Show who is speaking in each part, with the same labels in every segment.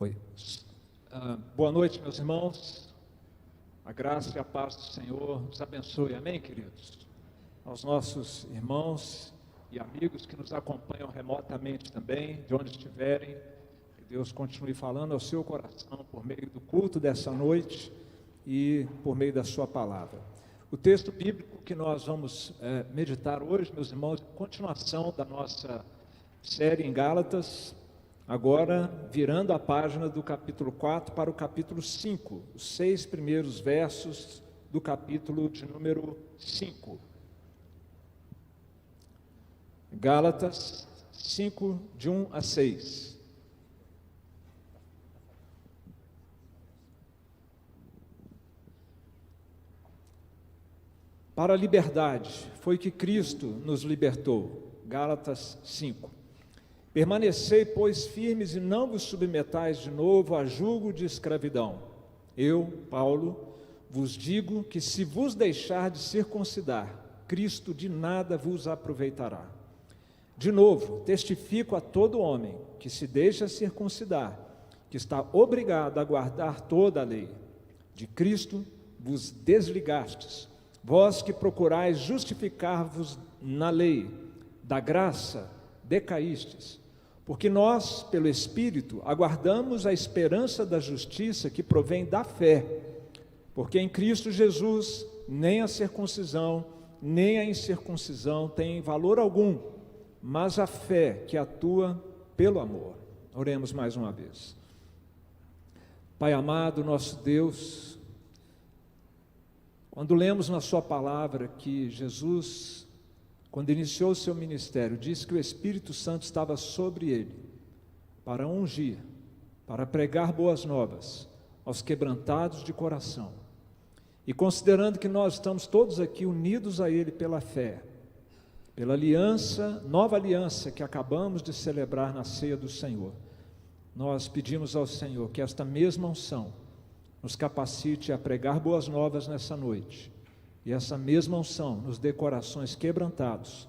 Speaker 1: Oi. Boa noite, meus irmãos. A graça e a paz do Senhor nos abençoe. Amém, queridos? Aos nossos irmãos e amigos que nos acompanham remotamente também, de onde estiverem, que Deus continue falando ao seu coração por meio do culto dessa noite e por meio da sua palavra. O texto bíblico que nós vamos meditar hoje, meus irmãos, é a continuação da nossa série em Gálatas, agora virando a página do capítulo 4 para o capítulo 5, os 6 primeiros versos do capítulo de número 5. Gálatas 5, de 1 a 6. Para a liberdade foi que Cristo nos libertou. Gálatas 5. Permanecei, pois, firmes e não vos submetais de novo a jugo de escravidão. Eu, Paulo, vos digo que se vos deixar de circuncidar, Cristo de nada vos aproveitará. De novo, testifico a todo homem que se deixa circuncidar, que está obrigado a guardar toda a lei. De Cristo vos desligastes, vós que procurais justificar-vos na lei, da graça decaístes, porque nós, pelo Espírito, aguardamos a esperança da justiça que provém da fé, porque em Cristo Jesus nem a circuncisão, nem a incircuncisão têm valor algum, mas a fé que atua pelo amor. Oremos mais uma vez. Pai amado, nosso Deus, quando lemos na sua palavra que Jesus, quando iniciou o seu ministério, disse que o Espírito Santo estava sobre ele, para ungir, para pregar boas novas aos quebrantados de coração. E considerando que nós estamos todos aqui unidos a ele pela fé, pela aliança, nova aliança que acabamos de celebrar na ceia do Senhor, nós pedimos ao Senhor que esta mesma unção nos capacite a pregar boas novas nessa noite. E essa mesma unção nos dê corações quebrantados,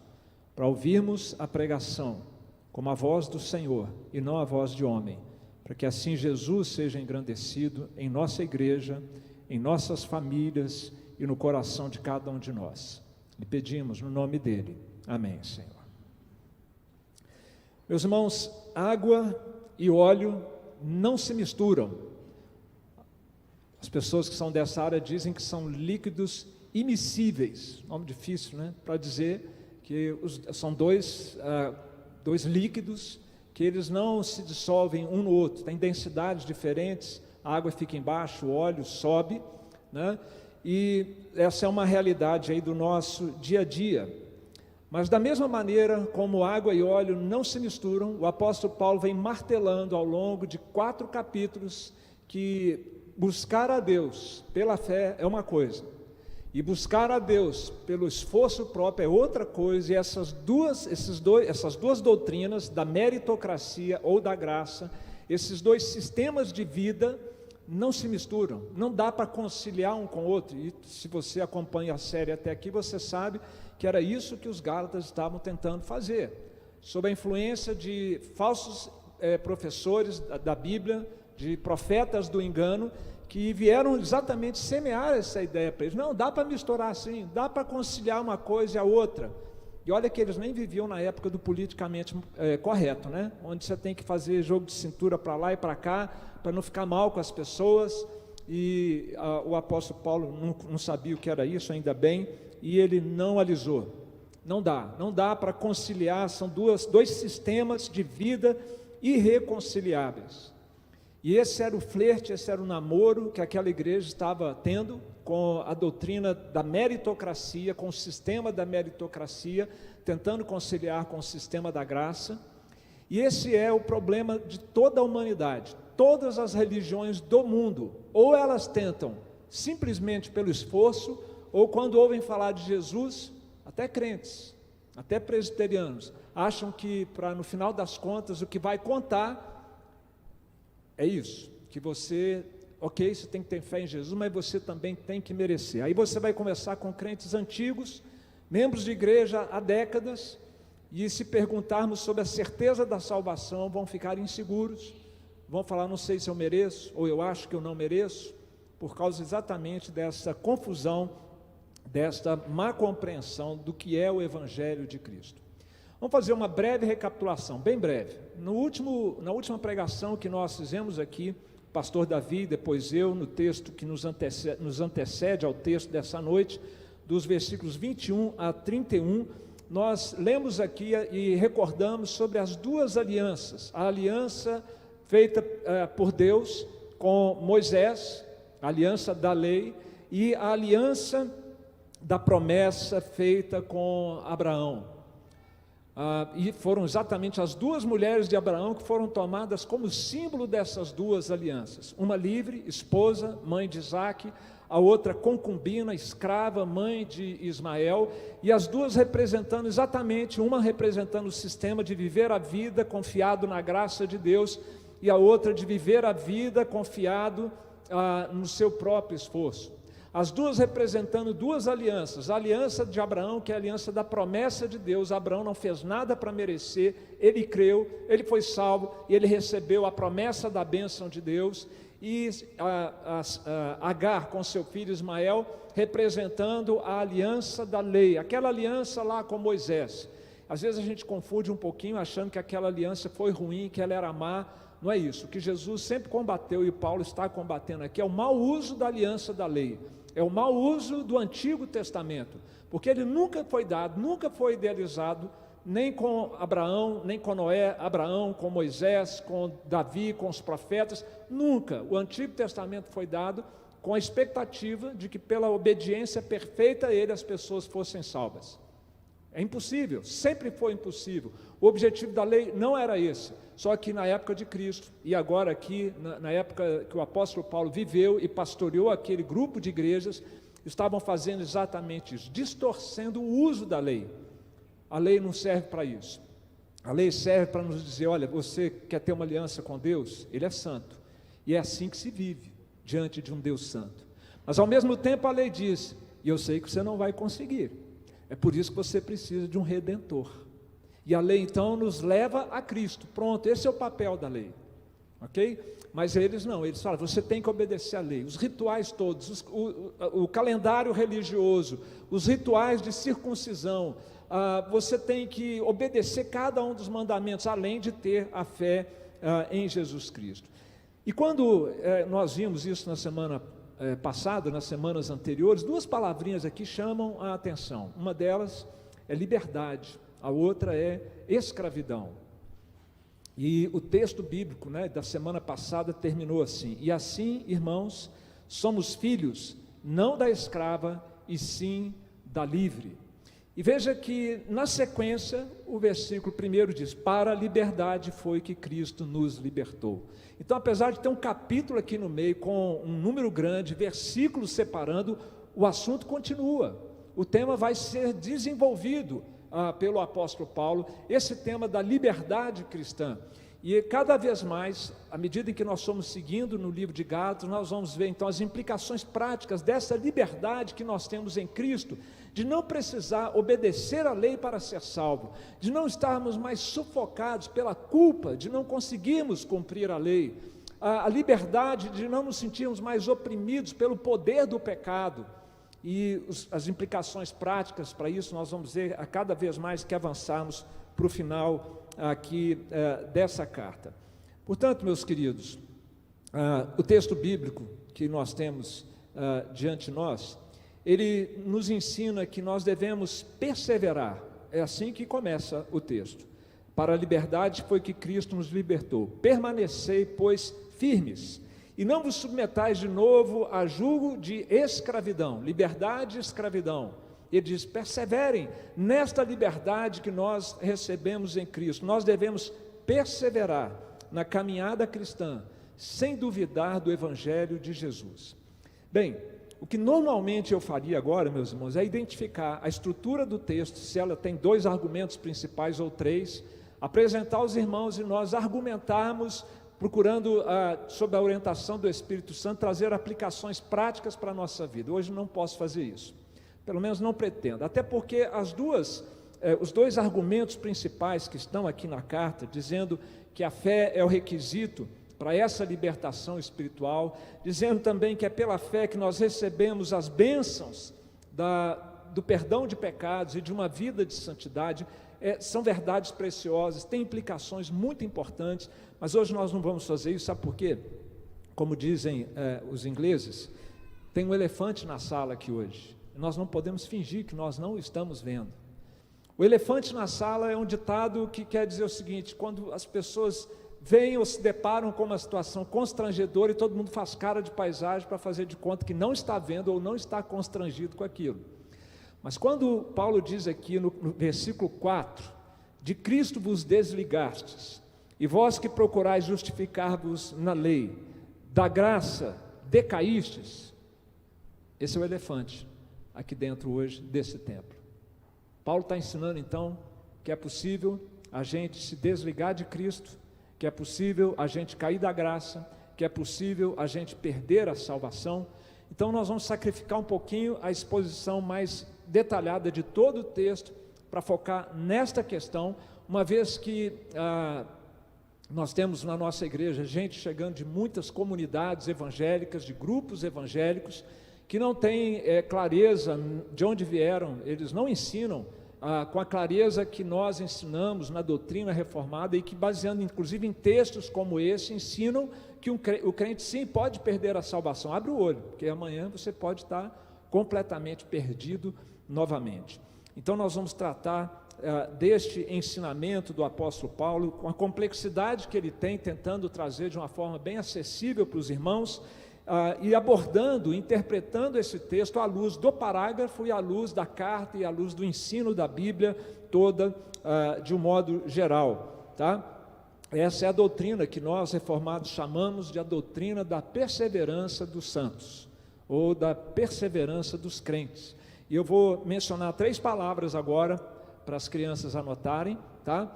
Speaker 1: para ouvirmos a pregação como a voz do Senhor e não a voz de homem, para que assim Jesus seja engrandecido em nossa igreja, em nossas famílias e no coração de cada um de nós. Lhe pedimos no nome dele. Amém, Senhor. Meus irmãos, água e óleo não se misturam. As pessoas que são dessa área dizem que são líquidos imiscíveis, nome difícil, né? Para dizer que são dois líquidos que eles não se dissolvem um no outro, tem densidades diferentes, a água fica embaixo, o óleo sobe, né? E essa é uma realidade aí do nosso dia a dia. Mas da mesma maneira como água e óleo não se misturam, o apóstolo Paulo vem martelando ao longo de 4 capítulos que buscar a Deus pela fé é uma coisa, e buscar a Deus pelo esforço próprio é outra coisa, e essas duas doutrinas da meritocracia ou da graça, esses dois sistemas de vida não se misturam, não dá para conciliar um com o outro. E se você acompanha a série até aqui, você sabe que era isso que os Gálatas estavam tentando fazer, sob a influência de falsos professores da Bíblia, de profetas do engano, que vieram exatamente semear essa ideia para eles. Não, dá para misturar assim, dá para conciliar uma coisa e a outra. E olha que eles nem viviam na época do politicamente correto, né? Onde você tem que fazer jogo de cintura para lá e para cá, para não ficar mal com as pessoas. E o apóstolo Paulo não sabia o que era isso, ainda bem, e ele não alisou. Não dá para conciliar, são dois sistemas de vida irreconciliáveis. E esse era o flerte, esse era o namoro que aquela igreja estava tendo com a doutrina da meritocracia, com o sistema da meritocracia, tentando conciliar com o sistema da graça. E esse é o problema de toda a humanidade. Todas as religiões do mundo, ou elas tentam simplesmente pelo esforço, ou quando ouvem falar de Jesus, até crentes, até presbiterianos, acham que no final das contas o que vai contar é isso, que você, você tem que ter fé em Jesus, mas você também tem que merecer. Aí você vai conversar com crentes antigos, membros de igreja há décadas, e se perguntarmos sobre a certeza da salvação, vão ficar inseguros, vão falar, não sei se eu mereço, ou eu acho que eu não mereço, por causa exatamente dessa confusão, desta má compreensão do que é o Evangelho de Cristo. Vamos fazer uma breve recapitulação, bem breve. Na última pregação que nós fizemos aqui, o pastor Davi, depois eu, no texto que nos antecede ao texto dessa noite, dos versículos 21 a 31, nós lemos aqui e recordamos sobre as duas alianças. A aliança feita por Deus com Moisés, a aliança da lei, e a aliança da promessa feita com Abraão. E foram exatamente as duas mulheres de Abraão que foram tomadas como símbolo dessas duas alianças. Uma livre, esposa, mãe de Isaque, a outra concubina, escrava, mãe de Ismael, e as duas representando exatamente, uma representando o sistema de viver a vida confiado na graça de Deus, e a outra de viver a vida confiado no seu próprio esforço. As duas representando duas alianças, a aliança de Abraão, que é a aliança da promessa de Deus. Abraão não fez nada para merecer, ele creu, ele foi salvo, e ele recebeu a promessa da bênção de Deus, e Agar com seu filho Ismael, representando a aliança da lei, aquela aliança lá com Moisés. Às vezes a gente confunde um pouquinho, achando que aquela aliança foi ruim, que ela era má. Não é isso. O que Jesus sempre combateu, e Paulo está combatendo aqui, é o mau uso da aliança da lei, é o mau uso do Antigo Testamento, porque ele nunca foi dado, nunca foi idealizado, nem com Abraão, nem com Noé, Abraão, com Moisés, com Davi, com os profetas, nunca. O Antigo Testamento foi dado com a expectativa de que pela obediência perfeita a ele as pessoas fossem salvas. É impossível, sempre foi impossível. O objetivo da lei não era esse, só que na época de Cristo, e agora aqui, na época que o apóstolo Paulo viveu e pastoreou aquele grupo de igrejas, estavam fazendo exatamente isso, distorcendo o uso da lei. A lei não serve para isso. A lei serve para nos dizer, olha, você quer ter uma aliança com Deus? Ele é santo, e é assim que se vive, diante de um Deus santo. Mas ao mesmo tempo a lei diz, e eu sei que você não vai conseguir, é por isso que você precisa de um Redentor. E a lei então nos leva a Cristo, pronto, esse é o papel da lei, ok? Mas eles não, eles falam, você tem que obedecer à lei, os rituais todos, o calendário religioso, os rituais de circuncisão, você tem que obedecer cada um dos mandamentos, além de ter a fé em Jesus Cristo. E quando nós vimos isso na semana passada, nas semanas anteriores, duas palavrinhas aqui chamam a atenção. Uma delas é liberdade, a outra é escravidão. E o texto bíblico, da semana passada terminou assim: e assim, irmãos, somos filhos, não da escrava, e sim da livre. E veja que na sequência o versículo primeiro diz, para a liberdade foi que Cristo nos libertou. Então, apesar de ter um capítulo aqui no meio com um número grande, versículos separando, o assunto continua, o tema vai ser desenvolvido pelo apóstolo Paulo, esse tema da liberdade cristã. E cada vez mais, à medida em que nós somos seguindo no livro de Gálatas, nós vamos ver então as implicações práticas dessa liberdade que nós temos em Cristo, de não precisar obedecer à lei para ser salvo, de não estarmos mais sufocados pela culpa, de não conseguirmos cumprir a lei, a liberdade de não nos sentirmos mais oprimidos pelo poder do pecado. E as implicações práticas para isso nós vamos ver a cada vez mais que avançarmos para o final aqui dessa carta. Portanto, meus queridos, o texto bíblico que nós temos diante de nós, ele nos ensina que nós devemos perseverar. É assim que começa o texto. Para a liberdade foi que Cristo nos libertou. Permanecei, pois, firmes, e não vos submetais de novo a jugo de escravidão. Liberdade e escravidão. Ele diz, perseverem nesta liberdade que nós recebemos em Cristo. Nós devemos perseverar na caminhada cristã, sem duvidar do Evangelho de Jesus. Bem, o que normalmente eu faria agora, meus irmãos, é identificar a estrutura do texto, se ela tem dois argumentos principais ou três, apresentar aos irmãos e nós argumentarmos, procurando, sob a orientação do Espírito Santo, trazer aplicações práticas para a nossa vida. Hoje não posso fazer isso, pelo menos não pretendo, até porque os dois argumentos principais que estão aqui na carta, dizendo que a fé é o requisito para essa libertação espiritual, dizendo também que é pela fé que nós recebemos as bênçãos do perdão de pecados e de uma vida de santidade. São verdades preciosas, têm implicações muito importantes, mas hoje nós não vamos fazer isso, sabe por quê? Como dizem os ingleses, tem um elefante na sala aqui hoje, nós não podemos fingir que nós não estamos vendo. O elefante na sala é um ditado que quer dizer o seguinte: quando as pessoas veem ou se deparam com uma situação constrangedora e todo mundo faz cara de paisagem para fazer de conta que não está vendo ou não está constrangido com aquilo. Mas quando Paulo diz aqui no versículo 4, de Cristo vos desligastes, e vós que procurais justificar-vos na lei, da graça decaístes, esse é o elefante aqui dentro hoje desse templo. Paulo está ensinando então que é possível a gente se desligar de Cristo, que é possível a gente cair da graça, que é possível a gente perder a salvação. Então nós vamos sacrificar um pouquinho a exposição mais detalhada de todo o texto para focar nesta questão, uma vez que nós temos na nossa igreja gente chegando de muitas comunidades evangélicas, de grupos evangélicos, que não têm clareza de onde vieram, eles não ensinam com a clareza que nós ensinamos na doutrina reformada e que, baseando inclusive em textos como esse, ensinam que o crente sim pode perder a salvação. Abre o olho, porque amanhã você pode estar completamente perdido novamente. Então nós vamos tratar deste ensinamento do apóstolo Paulo, com a complexidade que ele tem, tentando trazer de uma forma bem acessível para os irmãos, e abordando, interpretando esse texto à luz do parágrafo e à luz da carta e à luz do ensino da Bíblia toda, de um modo geral, tá? Essa é a doutrina que nós reformados chamamos de a doutrina da perseverança dos santos, ou da perseverança dos crentes. E eu vou mencionar 3 palavras agora, para as crianças anotarem, tá?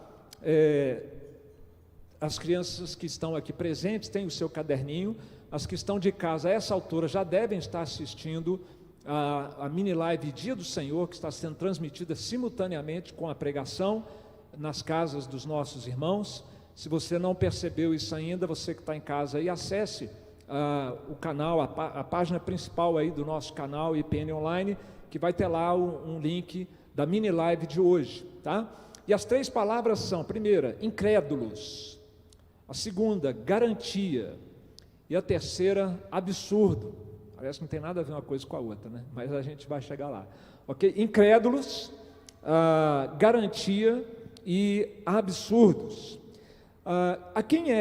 Speaker 1: As crianças que estão aqui presentes têm o seu caderninho. As que estão de casa a essa altura já devem estar assistindo a mini live Dia do Senhor, que está sendo transmitida simultaneamente com a pregação nas casas dos nossos irmãos. Se você não percebeu isso ainda, você que está em casa aí, acesse o canal, a página principal aí do nosso canal IPN Online, que vai ter lá um link da mini live de hoje, tá? E as 3 palavras são: a primeira, incrédulos; a segunda, garantia; e a terceira, absurdo. Parece que não tem nada a ver uma coisa com a outra, né? Mas a gente vai chegar lá, ok? Incrédulos, garantia e absurdos. Quem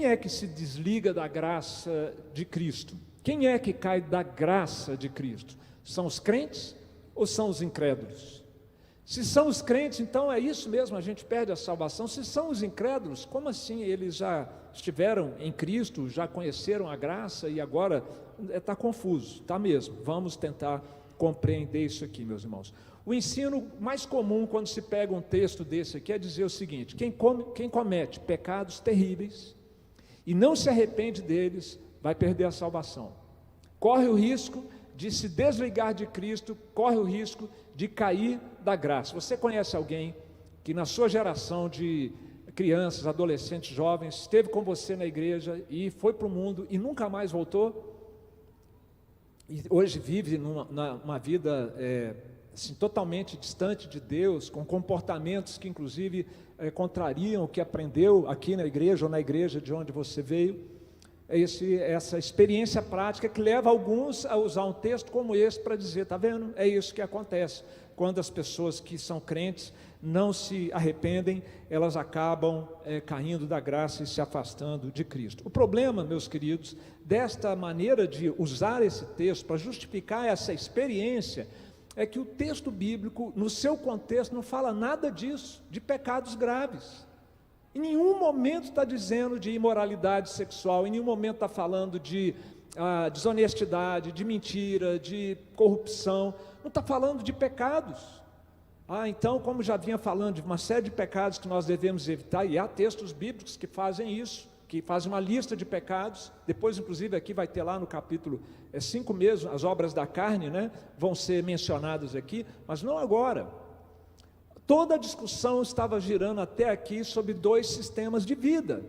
Speaker 1: é que se desliga da graça de Cristo? Quem é que cai da graça de Cristo? São os crentes ou são os incrédulos? Se são os crentes, então é isso mesmo, a gente perde a salvação. Se são os incrédulos, como assim? Eles já estiveram em Cristo, já conheceram a graça e agora está confuso, está mesmo. Vamos tentar compreender isso aqui, meus irmãos. O ensino mais comum quando se pega um texto desse aqui é dizer o seguinte: quem comete pecados terríveis e não se arrepende deles, vai perder a salvação. Corre o risco de se desligar de Cristo, corre o risco de cair da graça. Você conhece alguém que na sua geração de crianças, adolescentes, jovens, esteve com você na igreja e foi para o mundo e nunca mais voltou? E hoje vive numa vida assim, totalmente distante de Deus, com comportamentos que inclusive contrariam o que aprendeu aqui na igreja ou na igreja de onde você veio. Essa experiência prática que leva alguns a usar um texto como esse para dizer: está vendo? É isso que acontece quando as pessoas que são crentes não se arrependem, elas acabam caindo da graça e se afastando de Cristo. O problema, meus queridos, desta maneira de usar esse texto para justificar essa experiência, é que o texto bíblico, no seu contexto, não fala nada disso, de pecados graves. Em nenhum momento está dizendo de imoralidade sexual, em nenhum momento está falando de desonestidade, de mentira, de corrupção, não está falando de pecados. Então, como já vinha falando de uma série de pecados que nós devemos evitar, e há textos bíblicos que fazem isso, que fazem uma lista de pecados, depois inclusive aqui vai ter lá no capítulo 5 mesmo, as obras da carne, né, vão ser mencionadas aqui, mas não agora. Toda a discussão estava girando até aqui sobre 2 sistemas de vida: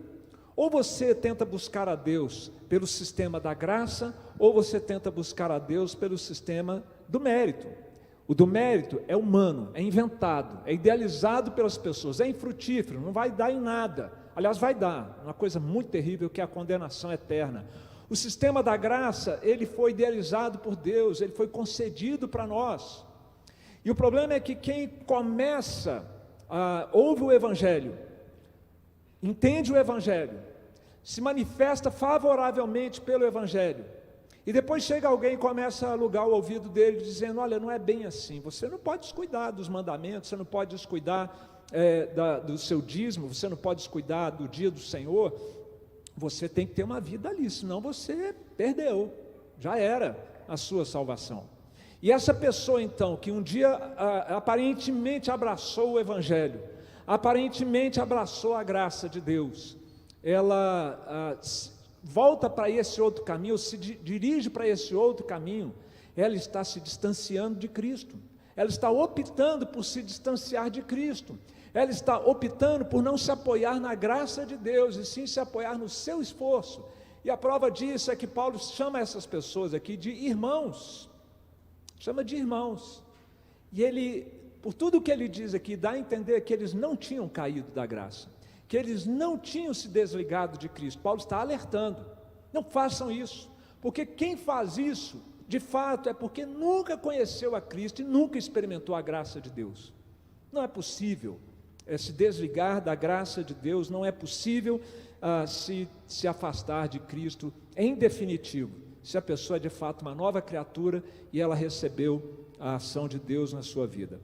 Speaker 1: Ou você tenta buscar a Deus pelo sistema da graça, ou você tenta buscar a Deus pelo sistema do mérito. O do mérito é humano, é inventado, é idealizado pelas pessoas, é infrutífero, não vai dar em nada. Aliás, vai dar uma coisa muito terrível, que é a condenação eterna. O sistema da graça, ele foi idealizado por Deus, ele foi concedido para nós. E o problema é que quem começa, ouve o Evangelho, entende o Evangelho, se manifesta favoravelmente pelo Evangelho, e depois chega alguém e começa a alugar o ouvido dele, dizendo: olha, não é bem assim, você não pode descuidar dos mandamentos, você não pode descuidar do seu dízimo, você não pode descuidar do dia do Senhor, você tem que ter uma vida ali, senão você perdeu, já era a sua salvação. E essa pessoa então, que um dia aparentemente abraçou o Evangelho, aparentemente abraçou a graça de Deus, ela volta para esse outro caminho, se dirige para esse outro caminho, ela está se distanciando de Cristo, ela está optando por se distanciar de Cristo, ela está optando por não se apoiar na graça de Deus, e sim se apoiar no seu esforço. E a prova disso é que Paulo chama essas pessoas aqui de irmãos, chama de irmãos, e ele, por tudo que ele diz aqui, dá a entender que eles não tinham caído da graça, que eles não tinham se desligado de Cristo. Paulo está alertando: não façam isso, porque quem faz isso, de fato, é porque nunca conheceu a Cristo e nunca experimentou a graça de Deus. Não é possível se desligar da graça de Deus, não é possível se afastar de Cristo em definitivo, se a pessoa é de fato uma nova criatura e ela recebeu a ação de Deus na sua vida.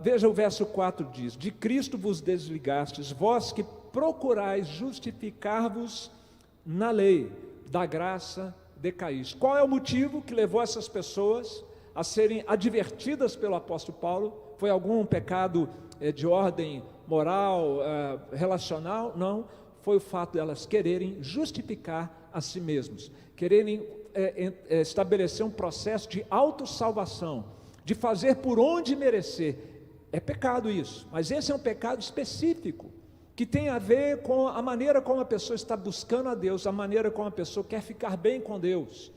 Speaker 1: Veja o verso 4 diz: de Cristo vos desligastes, vós que procurais justificar-vos na lei, da graça decaíste. Qual é o motivo que levou essas pessoas a serem advertidas pelo apóstolo Paulo? Foi algum pecado de ordem moral, relacional? Não, foi o fato de elas quererem justificar a si mesmos, quererem estabelecer um processo de autossalvação, de fazer por onde merecer. É pecado isso, mas esse é um pecado específico, que tem a ver com a maneira como a pessoa está buscando a Deus, a maneira como a pessoa quer ficar bem com Deus.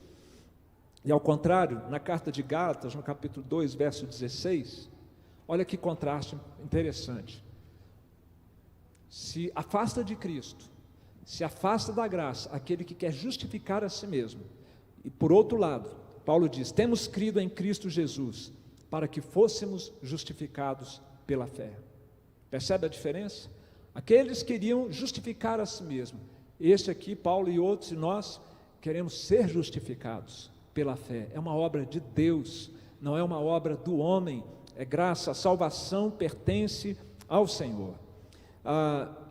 Speaker 1: E ao contrário, na carta de Gálatas, no capítulo 2, verso 16, olha que contraste interessante. Se afasta de Cristo, se afasta da graça aquele que quer justificar a si mesmo. E por outro lado, Paulo diz: temos crido em Cristo Jesus, para que fôssemos justificados pela fé. Percebe a diferença? Aqueles queriam justificar a si mesmo. Este aqui, Paulo e outros, e nós, queremos ser justificados pela fé. É uma obra de Deus, não é uma obra do homem, é graça, a salvação pertence ao Senhor.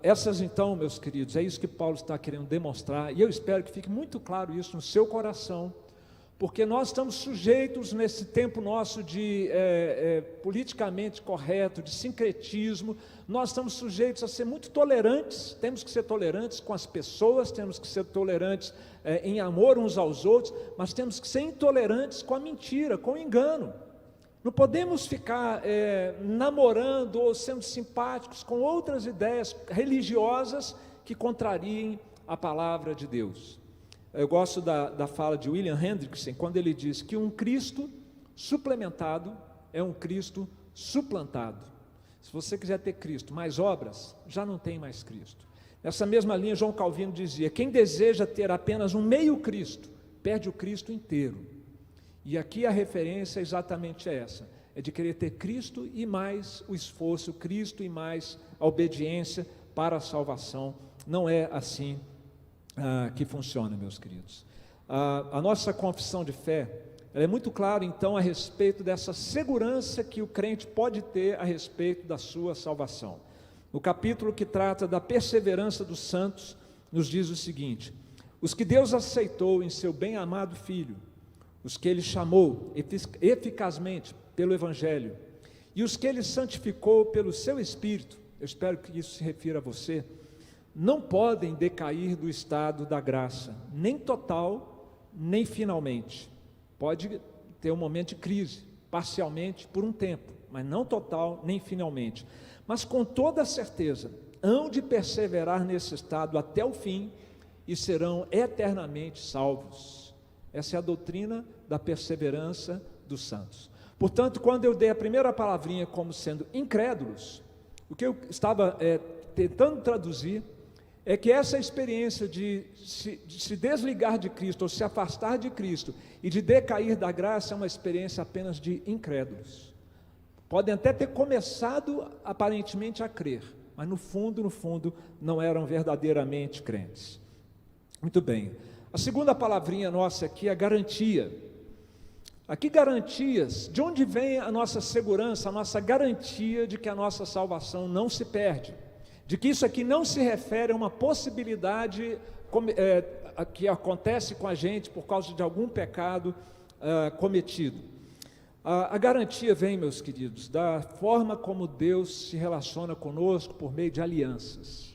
Speaker 1: Essas então, meus queridos, é isso que Paulo está querendo demonstrar, e eu espero que fique muito claro isso no seu coração, porque nós estamos sujeitos nesse tempo nosso de politicamente correto, de sincretismo, nós estamos sujeitos a ser muito tolerantes, temos que ser tolerantes com as pessoas, temos que ser tolerantes em amor uns aos outros, mas temos que ser intolerantes com a mentira, com o engano. Não podemos ficar namorando ou sendo simpáticos com outras ideias religiosas que contrariem a palavra de Deus. Eu gosto da fala de William Hendrickson, quando ele diz que um Cristo suplementado é um Cristo suplantado. Se você quiser ter Cristo mais obras, já não tem mais Cristo. Nessa mesma linha, João Calvino dizia: quem deseja ter apenas um meio Cristo, perde o Cristo inteiro. E aqui a referência é exatamente essa, é de querer ter Cristo e mais o esforço, Cristo e mais a obediência para a salvação. Não é assim que funciona, meus queridos. A nossa confissão de fé, ela é muito clara então a respeito dessa segurança que o crente pode ter a respeito da sua salvação. No capítulo que trata da perseverança dos santos, nos diz o seguinte: os que Deus aceitou em seu bem-amado Filho, os que Ele chamou eficazmente pelo Evangelho, e os que Ele santificou pelo seu Espírito, eu espero que isso se refira a você, não podem decair do estado da graça, nem total, nem finalmente. Pode ter um momento de crise, parcialmente, por um tempo, mas não total, nem finalmente. Mas com toda certeza, hão de perseverar nesse estado até o fim e serão eternamente salvos. Essa é a doutrina da perseverança dos santos. Portanto, quando eu dei a primeira palavrinha como sendo incrédulos, o que eu estava tentando traduzir é que essa experiência de se desligar de Cristo, ou se afastar de Cristo, e de decair da graça, é uma experiência apenas de incrédulos. Podem até ter começado aparentemente a crer, mas no fundo, não eram verdadeiramente crentes. Muito bem, a segunda palavrinha nossa aqui é garantia. Aqui garantias, de onde vem a nossa segurança, a nossa garantia de que a nossa salvação não se perde? De que isso aqui não se refere a uma possibilidade que acontece com a gente por causa de algum pecado cometido. A garantia vem, meus queridos, da forma como Deus se relaciona conosco por meio de alianças.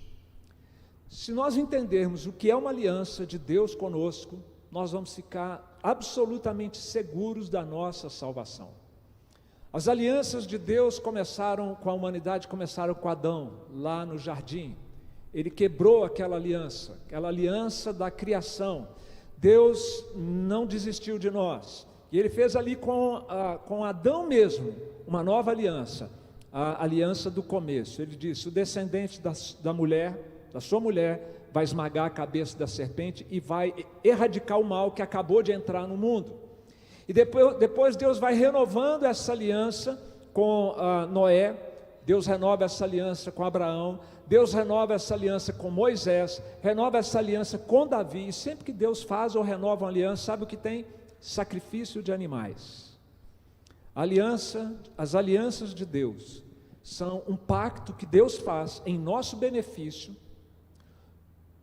Speaker 1: Se nós entendermos o que é uma aliança de Deus conosco, nós vamos ficar absolutamente seguros da nossa salvação. As alianças de Deus começaram com a humanidade, começaram com Adão, lá no jardim. Ele quebrou aquela aliança da criação. Deus não desistiu de nós, e Ele fez ali com Adão mesmo, uma nova aliança, a aliança do começo. Ele disse: o descendente da mulher, da sua mulher, vai esmagar a cabeça da serpente e vai erradicar o mal que acabou de entrar no mundo. E depois Deus vai renovando essa aliança com Noé, Deus renova essa aliança com Abraão, Deus renova essa aliança com Moisés, renova essa aliança com Davi. E sempre que Deus faz ou renova uma aliança, sabe o que tem? Sacrifício de animais. As alianças de Deus são um pacto que Deus faz em nosso benefício,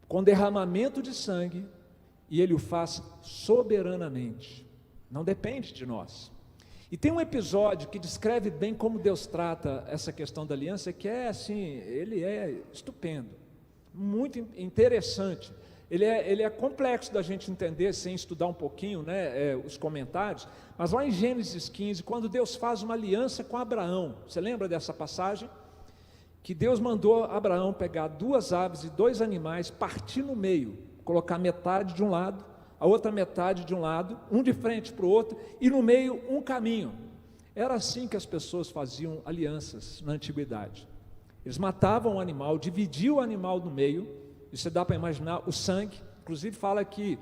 Speaker 1: com derramamento de sangue, e Ele o faz soberanamente, não depende de nós. E tem um episódio que descreve bem como Deus trata essa questão da aliança, que é assim, ele é estupendo, muito interessante. Ele é complexo da gente entender sem estudar um pouquinho, os comentários, mas lá em Gênesis 15, quando Deus faz uma aliança com Abraão, você lembra dessa passagem? Que Deus mandou Abraão pegar 2 aves e 2 animais, partir no meio, colocar metade de um lado, a outra metade de um lado, um de frente para o outro, e no meio um caminho. Era assim que as pessoas faziam alianças na antiguidade. Eles matavam um animal, dividiam o animal no meio, e você dá para imaginar o sangue, inclusive fala que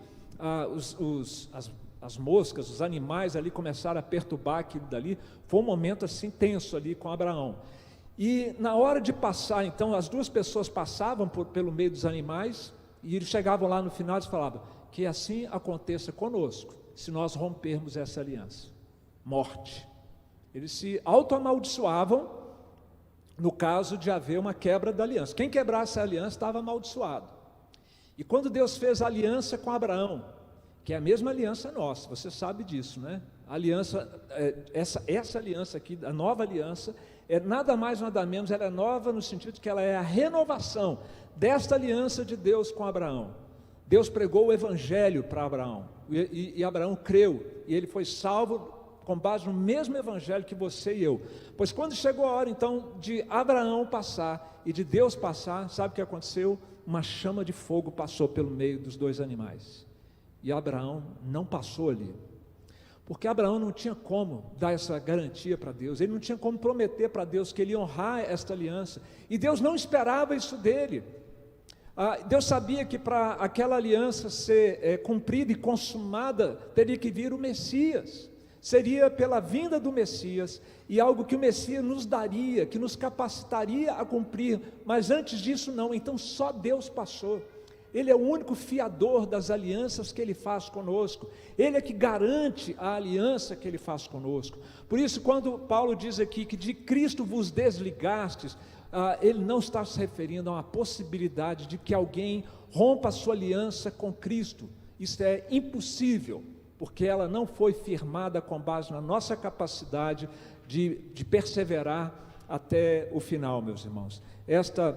Speaker 1: as moscas, os animais ali começaram a perturbar aquilo dali. Foi um momento assim tenso ali com Abraão. E na hora de passar, então, as 2 pessoas passavam pelo meio dos animais, e eles chegavam lá no final e falavam: que assim aconteça conosco, se nós rompermos essa aliança. Morte. Eles se auto-amaldiçoavam no caso de haver uma quebra da aliança. Quem quebrasse a aliança estava amaldiçoado. E quando Deus fez a aliança com Abraão, que é a mesma aliança nossa, você sabe disso, né? A aliança, essa aliança aqui, a nova aliança, é nada mais nada menos, ela é nova no sentido de que ela é a renovação desta aliança de Deus com Abraão. Deus pregou o evangelho para Abraão, e Abraão creu, e ele foi salvo com base no mesmo evangelho que você e eu. Pois quando chegou a hora então de Abraão passar e de Deus passar, sabe o que aconteceu? Uma chama de fogo passou pelo meio dos 2 animais, e Abraão não passou ali, porque Abraão não tinha como dar essa garantia para Deus, ele não tinha como prometer para Deus que ele ia honrar esta aliança, e Deus não esperava isso dele. Deus sabia que para aquela aliança ser cumprida e consumada, teria que vir o Messias, seria pela vinda do Messias, e algo que o Messias nos daria, que nos capacitaria a cumprir, mas antes disso não. Então só Deus passou. Ele é o único fiador das alianças que Ele faz conosco, Ele é que garante a aliança que Ele faz conosco. Por isso, quando Paulo diz aqui que de Cristo vos desligastes, ele não está se referindo a uma possibilidade de que alguém rompa a sua aliança com Cristo. Isso é impossível, porque ela não foi firmada com base na nossa capacidade de perseverar até o final, meus irmãos. Esta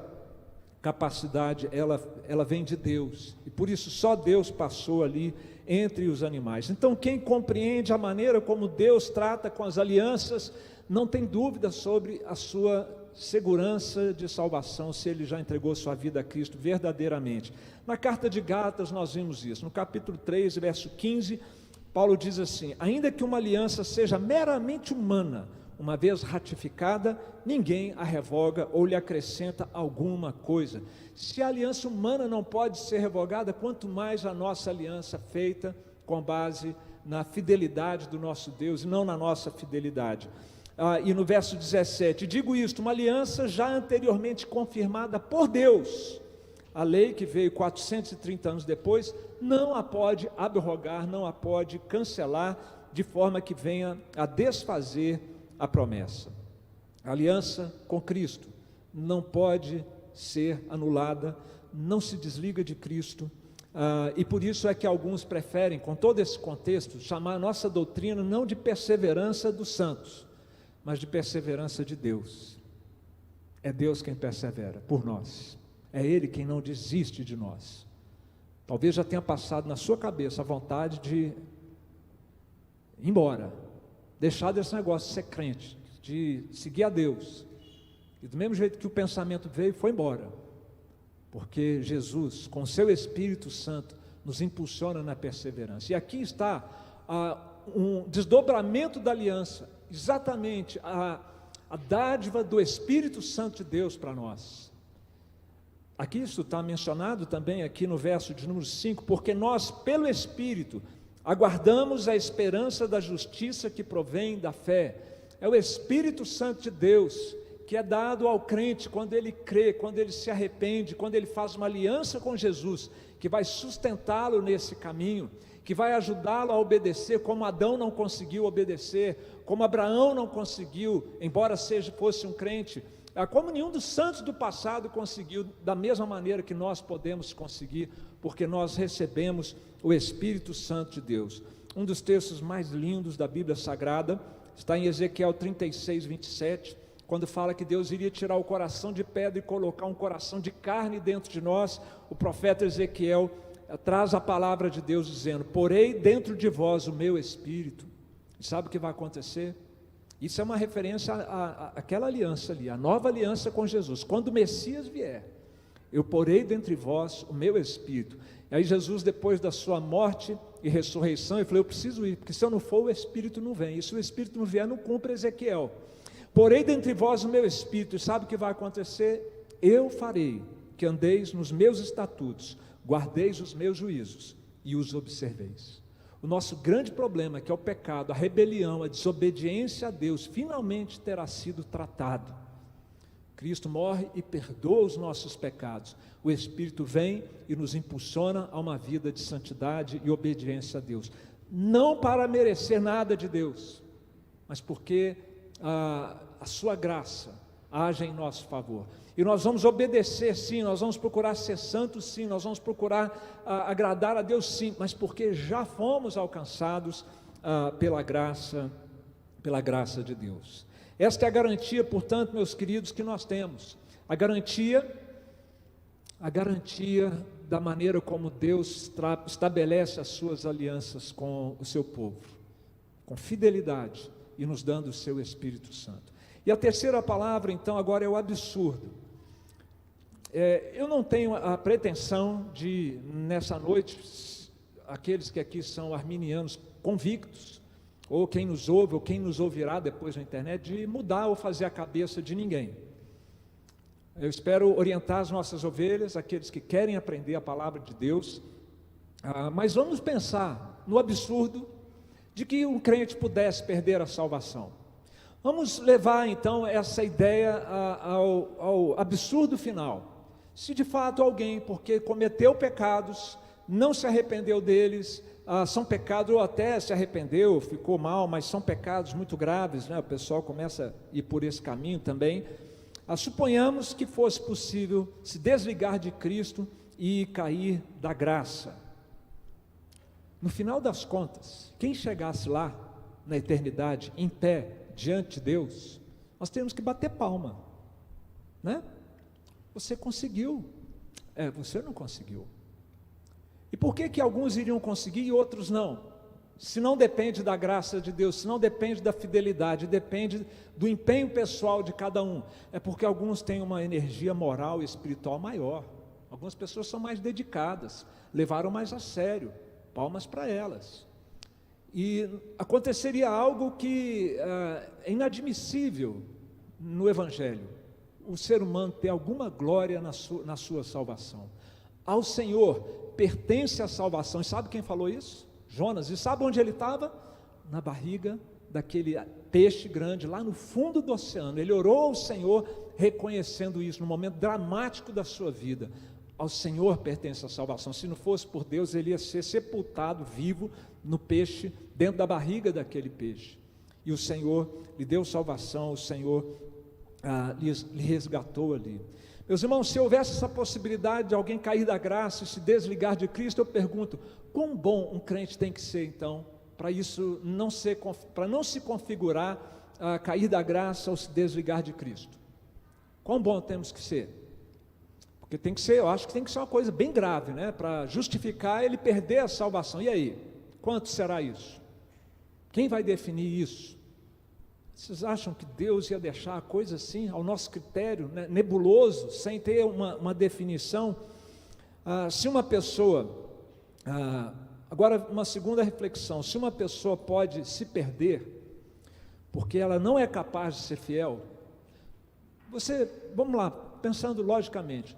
Speaker 1: capacidade, ela vem de Deus, e por isso só Deus passou ali entre os animais. Então quem compreende a maneira como Deus trata com as alianças, não tem dúvida sobre a sua segurança de salvação se ele já entregou sua vida a Cristo verdadeiramente. Na carta de Gálatas nós vimos isso, no capítulo 3, verso 15, Paulo diz assim: ainda que uma aliança seja meramente humana, uma vez ratificada, ninguém a revoga ou lhe acrescenta alguma coisa. Se a aliança humana não pode ser revogada, quanto mais a nossa aliança feita com base na fidelidade do nosso Deus e não na nossa fidelidade. E no verso 17, digo isto, uma aliança já anteriormente confirmada por Deus, a lei que veio 430 anos depois, não a pode abrogar, não a pode cancelar, de forma que venha a desfazer a promessa. A aliança com Cristo não pode ser anulada, não se desliga de Cristo, e por isso é que alguns preferem, com todo esse contexto, chamar a nossa doutrina não de perseverança dos santos, mas de perseverança de Deus. É Deus quem persevera por nós, é Ele quem não desiste de nós. Talvez já tenha passado na sua cabeça a vontade de ir embora, deixar desse negócio de ser crente, de seguir a Deus, e do mesmo jeito que o pensamento veio, foi embora, porque Jesus, com seu Espírito Santo, nos impulsiona na perseverança. E aqui está um desdobramento da aliança, exatamente a dádiva do Espírito Santo de Deus para nós. Aqui isso está mencionado também aqui no verso de número 5, porque nós, pelo Espírito, aguardamos a esperança da justiça que provém da fé. É o Espírito Santo de Deus que é dado ao crente quando ele crê, quando ele se arrepende, quando ele faz uma aliança com Jesus, que vai sustentá-lo nesse caminho, que vai ajudá-lo a obedecer como Adão não conseguiu obedecer, como Abraão não conseguiu, embora fosse um crente, como nenhum dos santos do passado conseguiu, da mesma maneira que nós podemos conseguir, porque nós recebemos o Espírito Santo de Deus. Um dos textos mais lindos da Bíblia Sagrada está em Ezequiel 36, 27, quando fala que Deus iria tirar o coração de pedra e colocar um coração de carne dentro de nós. O profeta Ezequiel traz a palavra de Deus dizendo: porei dentro de vós o meu Espírito. E sabe o que vai acontecer? Isso é uma referência àquela aliança ali, a nova aliança com Jesus. Quando o Messias vier, eu porei dentre vós o meu Espírito. E aí Jesus, depois da sua morte e ressurreição, ele falou: eu preciso ir, porque se eu não for, o Espírito não vem. E se o Espírito não vier, não cumpre Ezequiel. Porei dentre vós o meu Espírito. E sabe o que vai acontecer? Eu farei que andeis nos meus estatutos, guardeis os meus juízos e os observeis. O nosso grande problema, que é o pecado, a rebelião, a desobediência a Deus, finalmente terá sido tratado. Cristo morre e perdoa os nossos pecados. O Espírito vem e nos impulsiona a uma vida de santidade e obediência a Deus. Não para merecer nada de Deus, mas porque a sua graça age em nosso favor. E nós vamos obedecer sim, nós vamos procurar ser santos sim, nós vamos procurar agradar a Deus sim, mas porque já fomos alcançados pela graça de Deus. Esta é a garantia, portanto, meus queridos, que nós temos. A garantia da maneira como Deus estabelece as suas alianças com o seu povo, com fidelidade e nos dando o seu Espírito Santo. E a terceira palavra, então, agora é o absurdo. Eu não tenho a pretensão de, nessa noite, aqueles que aqui são arminianos convictos, ou quem nos ouve, ou quem nos ouvirá depois na internet, de mudar ou fazer a cabeça de ninguém. Eu espero orientar as nossas ovelhas, aqueles que querem aprender a palavra de Deus, mas vamos pensar no absurdo de que um crente pudesse perder a salvação. Vamos levar então essa ideia ao absurdo final. Se de fato alguém, porque cometeu pecados, não se arrependeu deles, são pecados, ou até se arrependeu, ficou mal, mas são pecados muito graves, né? O pessoal começa a ir por esse caminho também. Suponhamos que fosse possível se desligar de Cristo e cair da graça. No final das contas, quem chegasse lá na eternidade, em pé, diante de Deus, nós temos que bater palma, né? Você conseguiu, você não conseguiu. E por que alguns iriam conseguir e outros não? se não depende da graça de Deus, se não depende da fidelidade, depende do empenho pessoal de cada um, é porque alguns têm uma energia moral e espiritual maior. Algumas pessoas são mais dedicadas, levaram mais a sério, palmas para elas. E aconteceria algo que é inadmissível no Evangelho: o ser humano ter alguma glória na sua salvação. Ao Senhor pertence a salvação. E sabe quem falou isso? Jonas. E sabe onde ele estava? Na barriga daquele peixe grande, lá no fundo do oceano. Ele orou ao Senhor reconhecendo isso, no momento dramático da sua vida. Ao Senhor pertence a salvação. Se não fosse por Deus, ele ia ser sepultado vivo no peixe, dentro da barriga daquele peixe. E o Senhor lhe deu salvação, o Senhor lhe resgatou ali. Meus irmãos, se houvesse essa possibilidade de alguém cair da graça e se desligar de Cristo, eu pergunto: quão bom um crente tem que ser então, para isso para não se configurar cair da graça ou se desligar de Cristo? Quão bom temos que ser? Porque tem que ser, eu acho que tem que ser uma coisa bem grave, né, para justificar ele perder a salvação. E aí, quanto será isso? Quem vai definir isso? Vocês acham que Deus ia deixar a coisa assim, ao nosso critério, né, nebuloso, sem ter uma definição? Se uma pessoa, agora uma segunda reflexão: se uma pessoa pode se perder porque ela não é capaz de ser fiel, vamos lá, pensando logicamente,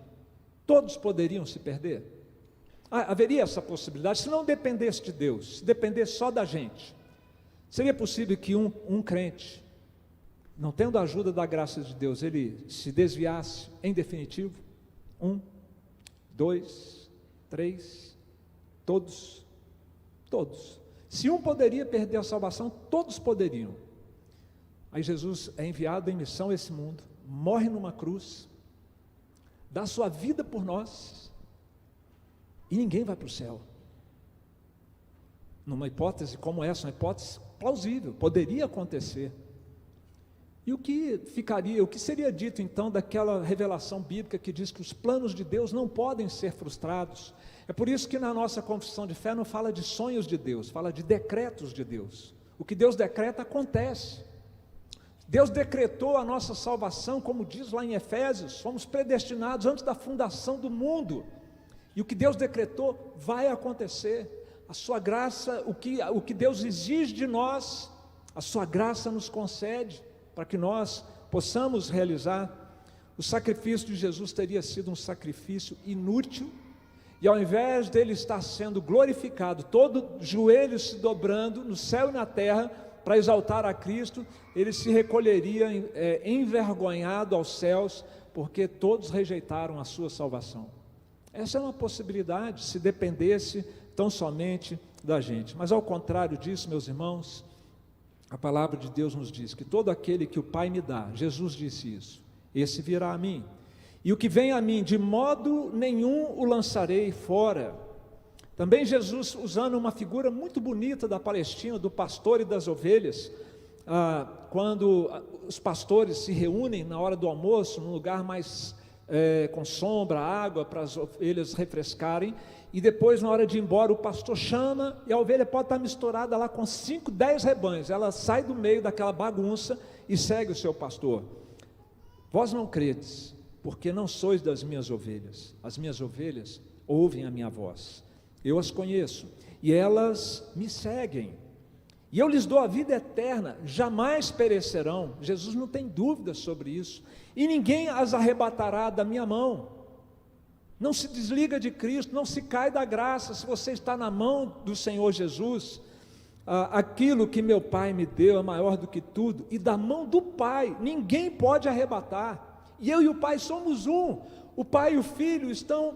Speaker 1: todos poderiam se perder? Haveria essa possibilidade? Se não dependesse de Deus, se dependesse só da gente, seria possível que um crente, não tendo a ajuda da graça de Deus, ele se desviasse em definitivo? 1, 2, 3, todos. Se um poderia perder a salvação, todos poderiam. Aí Jesus é enviado em missão a esse mundo, morre numa cruz, dá sua vida por nós, e ninguém vai para o céu. Numa hipótese como essa, uma hipótese plausível, poderia acontecer. E o que seria dito então daquela revelação bíblica que diz que os planos de Deus não podem ser frustrados? É por isso que na nossa confissão de fé não fala de sonhos de Deus, fala de decretos de Deus. O que Deus decreta acontece. Deus decretou a nossa salvação, como diz lá em Efésios, fomos predestinados antes da fundação do mundo. E o que Deus decretou vai acontecer. A sua graça, o que Deus exige de nós, a sua graça nos concede, para que nós possamos realizar. O sacrifício de Jesus teria sido um sacrifício inútil, e ao invés dele estar sendo glorificado, todo joelho se dobrando no céu e na terra para exaltar a Cristo, ele se recolheria envergonhado aos céus, porque todos rejeitaram a sua salvação. Essa é uma possibilidade, se dependesse tão somente da gente. Mas ao contrário disso, meus irmãos, a palavra de Deus nos diz que todo aquele que o Pai me dá, Jesus disse isso, esse virá a mim, e o que vem a mim, de modo nenhum o lançarei fora. Também Jesus, usando uma figura muito bonita da Palestina, do pastor e das ovelhas, quando os pastores se reúnem na hora do almoço, num lugar mais com sombra, água, para as ovelhas refrescarem, e depois na hora de ir embora o pastor chama, e a ovelha pode estar misturada lá com 5, 10 rebanhos, ela sai do meio daquela bagunça e segue o seu pastor. Vós não credes, porque não sois das minhas ovelhas, as minhas ovelhas ouvem a minha voz, eu as conheço, e elas me seguem, e eu lhes dou a vida eterna, jamais perecerão. Jesus não tem dúvida sobre isso, e ninguém as arrebatará da minha mão. Não se desliga de Cristo, não se cai da graça. Se você está na mão do Senhor Jesus, aquilo que meu Pai me deu é maior do que tudo, e da mão do Pai ninguém pode arrebatar. E eu e o Pai somos um. O Pai e o Filho estão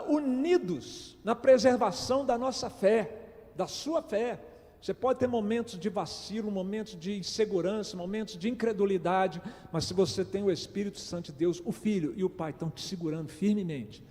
Speaker 1: unidos na preservação da nossa fé, da sua fé. Você pode ter momentos de vacilo, momentos de insegurança, momentos de incredulidade, mas se você tem o Espírito Santo de Deus, o Filho e o Pai estão te segurando firmemente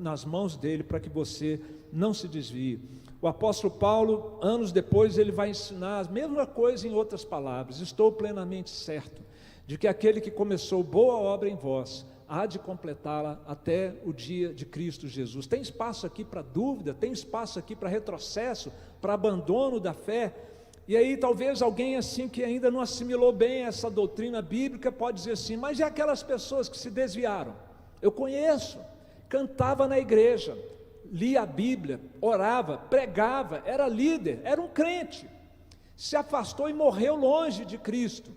Speaker 1: nas mãos dele, para que você não se desvie. O apóstolo Paulo, anos depois, ele vai ensinar a mesma coisa em outras palavras. Estou plenamente certo de que aquele que começou boa obra em vós há de completá-la até o dia de Cristo Jesus. Tem espaço aqui para dúvida, tem espaço aqui para retrocesso, para abandono da fé. E aí talvez alguém assim que ainda não assimilou bem essa doutrina bíblica pode dizer assim: mas e aquelas pessoas que se desviaram? Eu conheço, cantava na igreja, lia a Bíblia, orava, pregava, era líder, era um crente, se afastou e morreu longe de Cristo.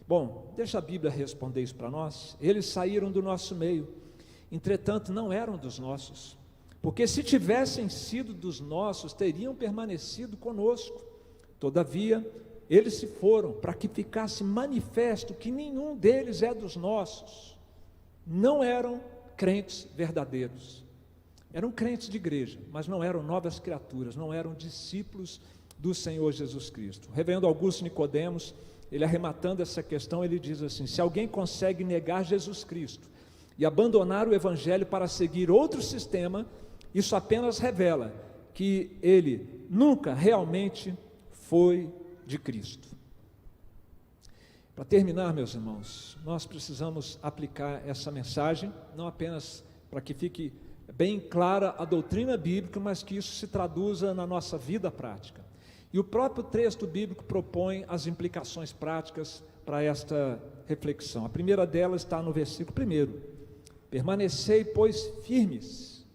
Speaker 1: Bom, deixa a Bíblia responder isso para nós. Eles saíram do nosso meio, entretanto não eram dos nossos, porque se tivessem sido dos nossos, teriam permanecido conosco. Todavia, eles se foram para que ficasse manifesto que nenhum deles é dos nossos. Não eram crentes verdadeiros, eram crentes de igreja, mas não eram novas criaturas, não eram discípulos do Senhor Jesus Cristo. O reverendo Augusto Nicodemos, ele arrematando essa questão, ele diz assim: se alguém consegue negar Jesus Cristo e abandonar o Evangelho para seguir outro sistema, isso apenas revela que ele nunca realmente foi de Cristo. Para terminar, meus irmãos, nós precisamos aplicar essa mensagem, não apenas para que fique bem clara a doutrina bíblica, mas que isso se traduza na nossa vida prática. E o próprio texto bíblico propõe as implicações práticas para esta reflexão. A primeira delas está no versículo 1: permanecei, pois, firmes,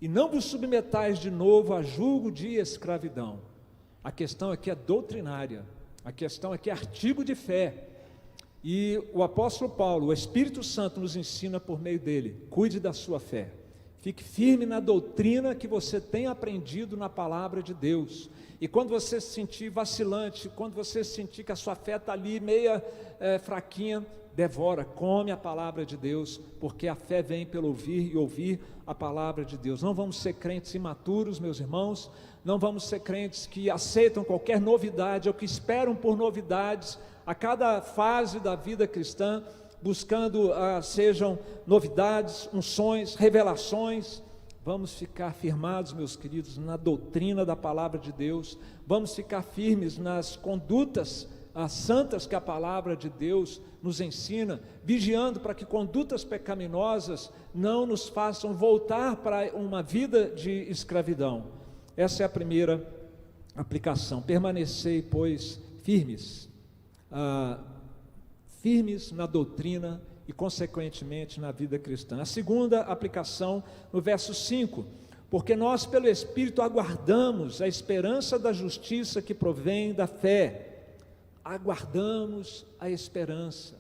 Speaker 1: e não vos submetais de novo a julgo de escravidão. A questão aqui é doutrinária, a questão aqui é artigo de fé, e o apóstolo Paulo, o Espírito Santo nos ensina por meio dele: cuide da sua fé, fique firme na doutrina que você tem aprendido na palavra de Deus. E quando você se sentir vacilante, quando você sentir que a sua fé está ali meia fraquinha, devora, come a palavra de Deus, porque a fé vem pelo ouvir e ouvir a palavra de Deus. Não vamos ser crentes imaturos, meus irmãos, não vamos ser crentes que aceitam qualquer novidade ou que esperam por novidades a cada fase da vida cristã, buscando sejam novidades, unções, revelações. Vamos ficar firmados, meus queridos, na doutrina da palavra de Deus, vamos ficar firmes nas condutas santas que a palavra de Deus nos ensina, vigiando para que condutas pecaminosas não nos façam voltar para uma vida de escravidão. Essa é a primeira aplicação: permanecei, pois, firmes, firmes na doutrina e consequentemente na vida cristã. A segunda aplicação, no verso 5: porque nós pelo Espírito aguardamos a esperança da justiça que provém da fé. Aguardamos a esperança.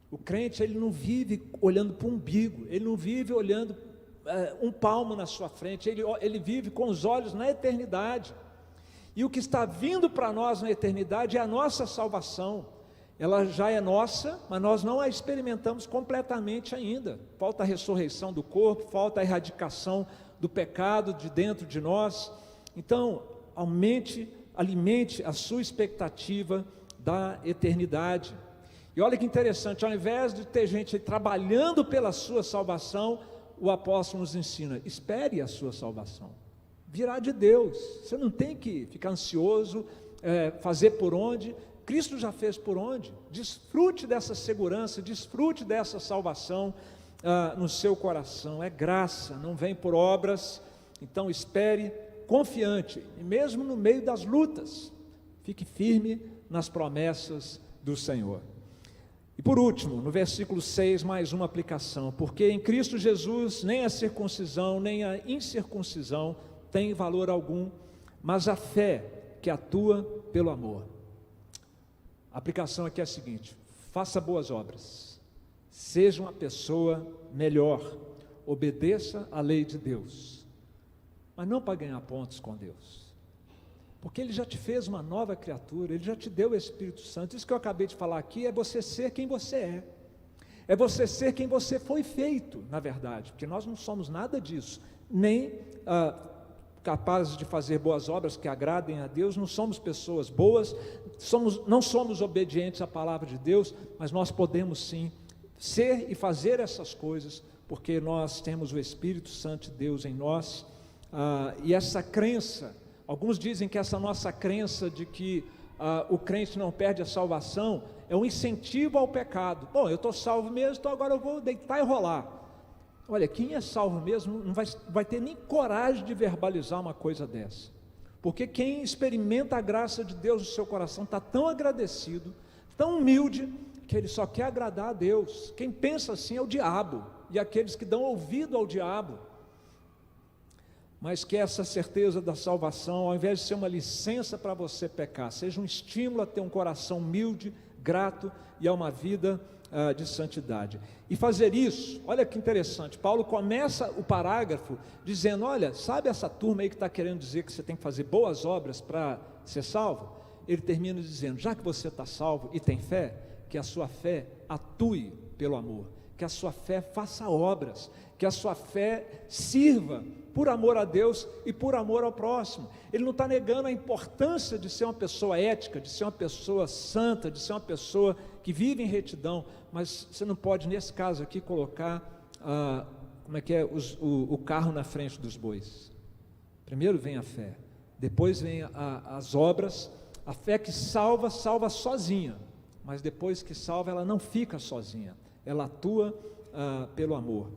Speaker 1: O crente, ele não vive olhando para o umbigo, ele não vive olhando um palmo na sua frente, ele vive com os olhos na eternidade, e o que está vindo para nós na eternidade é a nossa salvação. Ela já é nossa, mas nós não a experimentamos completamente ainda. Falta a ressurreição do corpo, falta a erradicação do pecado de dentro de nós. Então, alimente a sua expectativa da eternidade. E olha que interessante, ao invés de ter gente trabalhando pela sua salvação, o apóstolo nos ensina: espere a sua salvação, virá de Deus. Você não tem que ficar ansioso, fazer por onde. Cristo já fez por onde. Desfrute dessa segurança, desfrute dessa salvação no seu coração. É graça, não vem por obras. Então espere confiante, e mesmo no meio das lutas, fique firme nas promessas do Senhor. E por último, no versículo 6, mais uma aplicação: porque em Cristo Jesus nem a circuncisão nem a incircuncisão tem valor algum, mas a fé que atua pelo amor. A aplicação aqui é a seguinte: faça boas obras, seja uma pessoa melhor, obedeça à lei de Deus, mas não para ganhar pontos com Deus, porque Ele já te fez uma nova criatura, Ele já te deu o Espírito Santo. Isso que eu acabei de falar aqui é você ser quem você é você ser quem você foi feito, na verdade, porque nós não somos nada disso, nem capazes de fazer boas obras que agradem a Deus, não somos pessoas boas, não somos obedientes à palavra de Deus, mas nós podemos sim ser e fazer essas coisas, porque nós temos o Espírito Santo de Deus em nós. E essa crença, alguns dizem que essa nossa crença de que o crente não perde a salvação, é um incentivo ao pecado. Bom, eu estou salvo mesmo, então agora eu vou deitar e rolar. Olha, quem é salvo mesmo não vai ter nem coragem de verbalizar uma coisa dessa, porque quem experimenta a graça de Deus no seu coração está tão agradecido, tão humilde, que ele só quer agradar a Deus. Quem pensa assim é o diabo, e aqueles que dão ouvido ao diabo. Mas que essa certeza da salvação, ao invés de ser uma licença para você pecar, seja um estímulo a ter um coração humilde, grato e a uma vida de santidade. E fazer isso, olha que interessante, Paulo começa o parágrafo dizendo, olha, sabe essa turma aí que está querendo dizer que você tem que fazer boas obras para ser salvo? Ele termina dizendo, já que você está salvo e tem fé, que a sua fé atue pelo amor, que a sua fé faça obras, que a sua fé sirva por amor a Deus e por amor ao próximo. Ele não está negando a importância de ser uma pessoa ética, de ser uma pessoa santa, de ser uma pessoa que vive em retidão, mas você não pode, nesse caso aqui, colocar o carro na frente dos bois. Primeiro vem a fé, depois vem as obras. A fé que salva sozinha, mas depois que salva, ela não fica sozinha, ela atua pelo amor.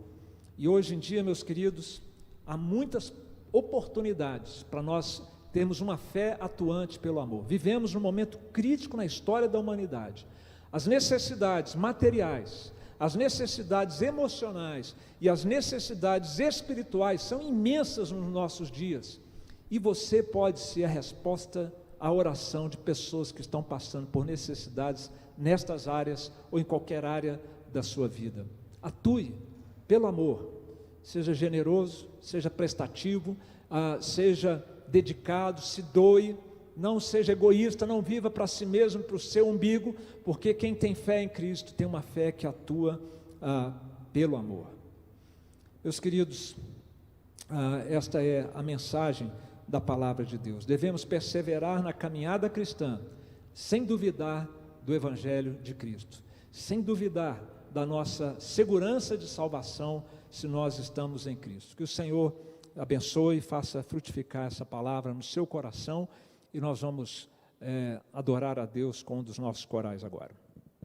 Speaker 1: E hoje em dia, meus queridos, há muitas oportunidades para nós termos uma fé atuante pelo amor. Vivemos um momento crítico na história da humanidade. As necessidades materiais, as necessidades emocionais e as necessidades espirituais são imensas nos nossos dias, e você pode ser a resposta à oração de pessoas que estão passando por necessidades nestas áreas ou em qualquer área da sua vida. Atue pelo amor, seja generoso, seja prestativo, seja dedicado, se doe, não seja egoísta, não viva para si mesmo, para o seu umbigo, porque quem tem fé em Cristo tem uma fé que atua pelo amor. Meus queridos, esta é a mensagem da palavra de Deus. Devemos perseverar na caminhada cristã, sem duvidar do Evangelho de Cristo, sem duvidar da nossa segurança de salvação, se nós estamos em Cristo. Que o Senhor abençoe e faça frutificar essa palavra no seu coração, e nós vamos adorar a Deus com um dos nossos corais agora.